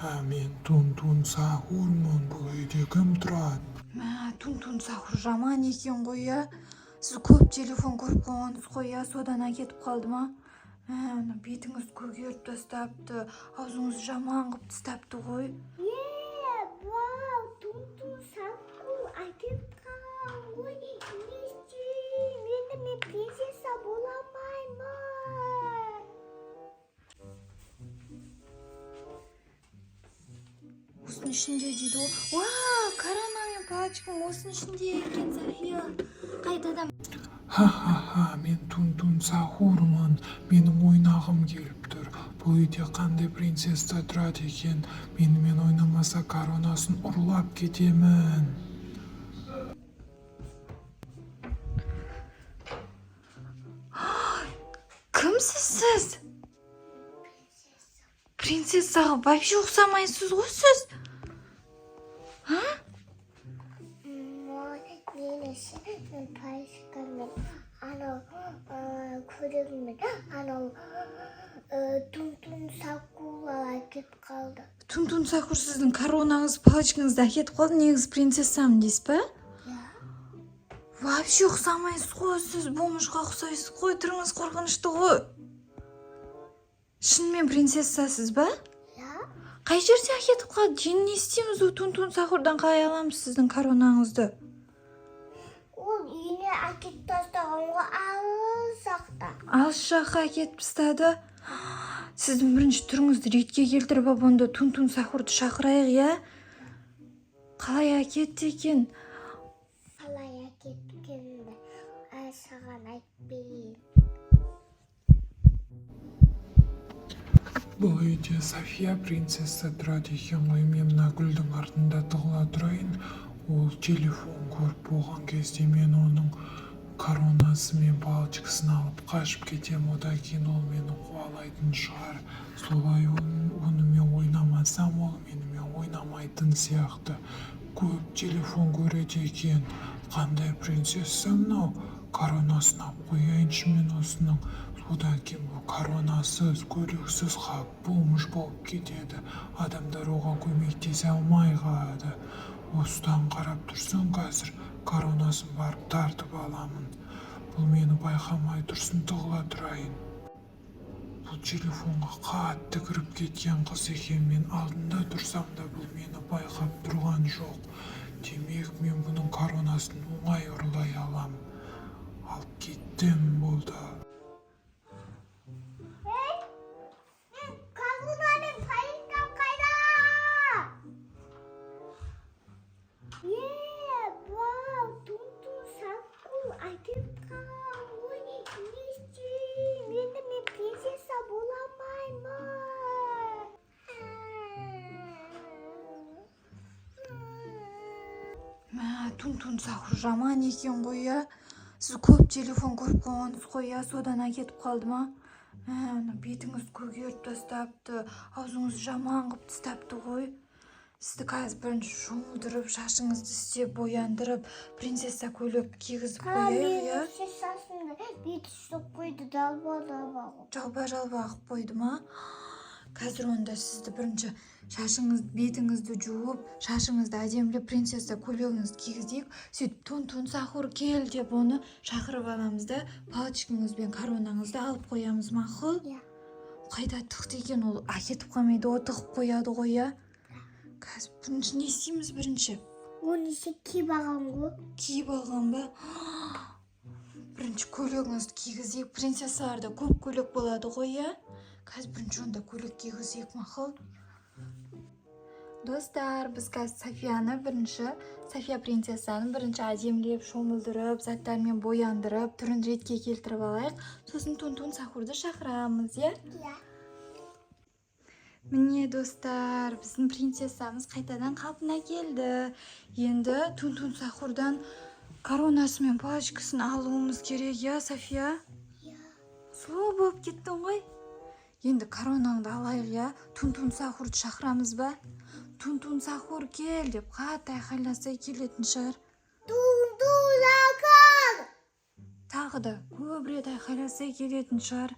Мен Тун-Тун Сахурмын, бұл үйде кім тұрады? Тун-Тун Сахур жаман екен ғой, иә. Сіз көп телефон көріп қойғансыз ғой, иә, содан әкетіп қалды ма? Бетіңіз көгеріп тастапты, аузыңыз жаман қылып тастапты ғой. Вау, Тун-Тун Сахур әкетіп қалған ғой. Не істеймін? Енді мен принцесса бола алмаймын. Осының ішінде дейді ғой. Вау, коронамен палочкам осының ішінде екен, София. Қайтадан. Ха-ха-ха, мен Тун-Тун Сахурмын, менің ойнағым келіп тұр. Бұл үйде қандай принцесса тұрады екен? Менімен ойнамаса коронасын ұрлап кетемін. Кімсіз сіз? Принцессаға вообще ұқсамайсыз ғой сіз? Мен пальчикаммен, көрегіммен, Тун-Тун Сахур әкетіп қалды. Тун-Тун Сахур сіздің коронаңыз, палочкаңызды әкетіп қалды, негізі принцессам дейсіз ба? Вообще ұқсамайсыз ғой, сіз бомжға ұқсайсыз ғой, түріңіз қорқынышты ғой. Шынымен принцессасыз ба? Қай жерде әкетіп қалды? Енді не істейміз, Тун-Тун Сахурдан қалай аламыз сіздің коронаңызды? Ол үйіне әкетіп тастаған ғой, алыс жақта. Алыс жаққа әкетіп тастады. Сіздің бірінші түріңізді ретке келтіріп алып, онда Тун-Тун Сахурды шақырайық, иә? Қалай әкетті екен? Қалай әкеткенімді саған айтпейін. Бұл үйде София принцесса тұрады екен ғой. Мен мына гүлдің артында тығыла тұрайын. Ол телефон көріп болған кезде мен оның коронасы мен палочкасын алып қашып кетем. Одан кейін ол мені қуалайтын шығар. Солай оны мен ойнамасам, ол менімен ойнамайтын сияқты. Көп телефон көреді екен. Қандай принцесса мынау? Коронасын алып қояйыншы мен осының. Одан кейін бұл коронасыз, көрексіз қап бомж болып кетеді. Адамдар оған көмектесе алмай қалады. Осыдан қарап тұрсаң, қазір коронасын барып тартып аламын. Бұл мені байқамай тұрсын, тығыла тұрайын. Бұл телефонға қатты кіріп кеткен қыз екен. Мен алдында тұрсам да бұл мені байқап тұрған жоқ. Демек мен бұның коронасын оңай ұрлай аламын. Алып кеттім болды. Коронаның пальчикам қайда? Вау, Тун-Тун Сахур әкетіп қалған ғой. Не істеймін? Енді мен принцесса бола алмаймын. Тун-Тун Сахур жаман екен ғой, иә. Сіз көп телефон көріп қойғансыз ғой, иә, содан әкетіп қалды ма? Бетіңіз көгеріп тастапты, аузыңыз жаман қылып тастапты ғой. Сізді қазір бірінші жуындырып, шашыңызды істеп, бояндырып, принцесса көйлек кигізіп қояйық, иә? Принцессасында беті шық қойды, далба-далба. Жалба-жалба қылып қойды ма? Қазір онда сізді бірінші бетіңізді жуып, шашыңызды әдемілеп, принцесса көйлегіңізді кигізейік. Сөйтіп Тун-Тун Сахур кел деп оны шақырып аламыз да, палочкаңыз бен коронаңызды алып қоямыз, мақұл? Қайда тықты екен, ол әкетіп қалмайды, о тығып қояды ғой, иә? Қазір бірінші не істейміз бірінші? Оны киіп алған ғой. Киіп алған ба? Бірінші көйлегіңізді кигізейік. Принцессаларда көп көйлек болады ғой, иә? Қазір бірінші онда көйлек кигізейік, мақұл? Достар, біз қазір София принцессаны бірінші әдемілеп, шомылдырып, заттармен бояндырып, түрін ретке келтіріп алайық. Сосын Тун-Тун Сахурды шақырамыз, иә? Міне, достар, біздің принцессамыз қайтадан қалпына келді. Енді Тун-Тун Сахурдан коронасы мен палочкасын алуымыз керек, иә, София? Сұлу болып кеттің ғой. Енді коронаңды алайық, иә? Тун-Тун Сахурды шақырамыз ба? Тун-Тун Сахур кел деп қатты айқайласа келетін шығар. Тун-Тун Сахур! Тағы да көп рет айқайласа келетін шығар.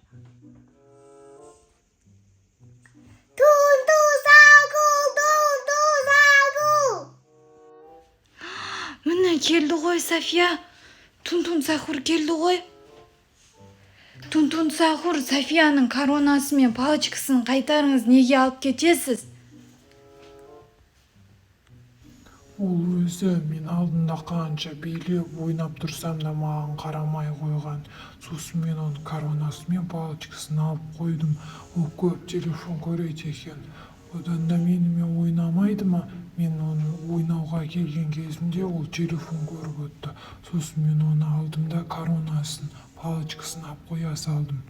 Тун-Тун Сахур! келді ғой, София. Тун-тун Сахур келді ғой. Тун-тун Сахур, Софияның коронасы мен палочкасын қайтарыңыз, неге алып кетесіз? Ол өзі мен алдында қанша билеп ойнап тұрсам да маған қарамай қойған. Сосын мен оның коронасы мен палочкасын алып қойдым. Ол көп телефон көреді екен. Одан да менімен ойнамайды ма? Мен оны ойнауға келген кезімде ол телефон көріп өтті. Сосын мен оны алдым да коронасын, палочкасын алып қоя салдым.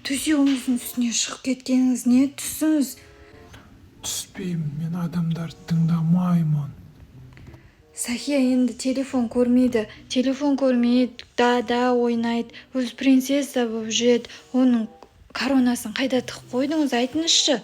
Төсеуіңіздің үстіне шығып кеткеніңіз не түсіңіз? Түспеймін, мен адамдарды тыңдамаймын. София енді телефон көрмейді, да ойнайды, өз принцесса болып жүреді. Оның коронасын қайда тығып қойдыңыз, айтыңызшы.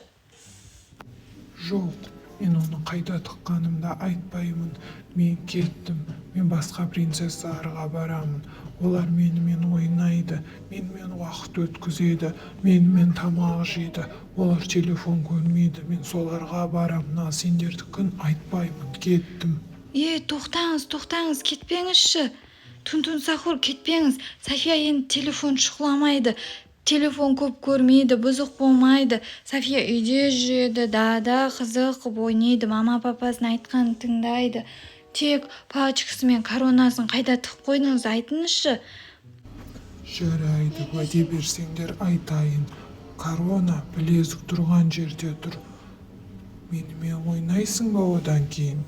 Жоқ, мен оны қайда тыққанымды айтпаймын. Мен кеттім, мен басқа принцессаларға барамын. Олар менімен ойнайды, менімен уақыт өткізеді, менімен тамақ жейді. Олар телефон көрмейді, мен соларға барамын. Ал сендердікін айтпаймын, кеттім. Тоқтаңыз, кетпеңізші. Тун-тун Сахур, кетпеңіз. София енді телефон шұқыламайды. Телефон көп көрмейді, бұзық болмайды. София үйде жүреді, да қызық қып ойнайды, мама папасын айтқанын тыңдайды. Тек палочкасы мен коронасын қайда тығып қойдыңыз, айтыңызшы. Жарайды, уәде берсеңдер айтайын. Корона білезік тұрған жерде тұр. Менімен ойнайсың ба одан кейін?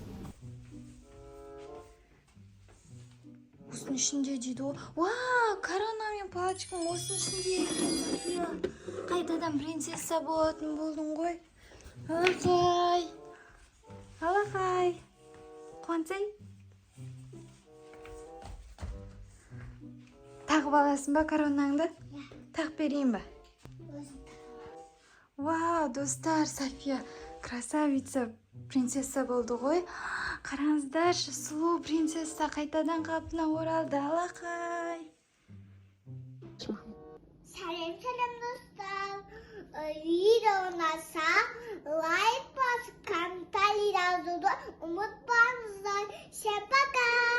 Осының ішінде дейді ғой. Корона мен палочкам осының ішінде екен, София. Қайтадан принцесса болатын болдың ғой. Алақай. Қуансай. Тағып аласың ба коронаңды? Тағып берейін ба? Достар, София красавица принцесса болды ғой. Қараңыздаршы, сұлу принцесса қайтадан қалпына оралды. Алақай. Сәлем достар. Видео ұнаса лайк басып комментарий жазуды ұмытпаңыздар. Всем пока.